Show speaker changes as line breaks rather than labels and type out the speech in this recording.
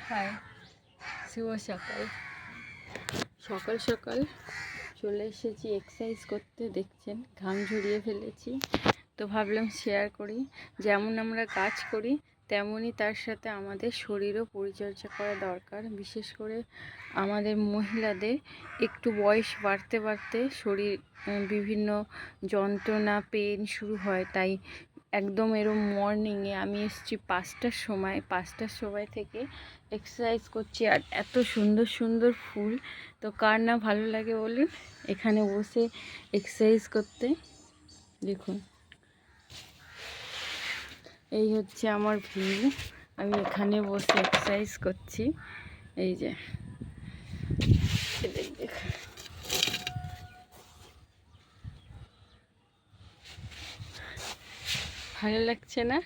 High, শুভ সকাল। সকাল সকাল চলে এসেছি এক্সারসাইজ করতে। দেখছেন ঘাম ঝরিয়ে ফেলেছি, তো ভাবলাম শেয়ার করি। যেমন আমরা কাজ করি তেমনই তার সাথে আমাদের শরীরও পরিচর্যা করা দরকার। বিশেষ করে আমাদের মহিলাদের একটু বয়স বাড়তে বাড়তে শরীর বিভিন্ন যন্ত্রণা, পেন শুরু হয়। তাই একদম এরম মর্নিংয়ে আমি এসেছি 5টার সময় থেকে এক্সারসাইজ করছি। আর এত সুন্দর সুন্দর ফুল, তো কার না ভালো লাগে বলুন এখানে বসে এক্সারসাইজ করতে। দেখুন, এই হচ্ছে আমার ভিউ। আমি এখানে বসে এক্সারসাইজ করছি। এই যে দেখুন, ভালো লাগছে না?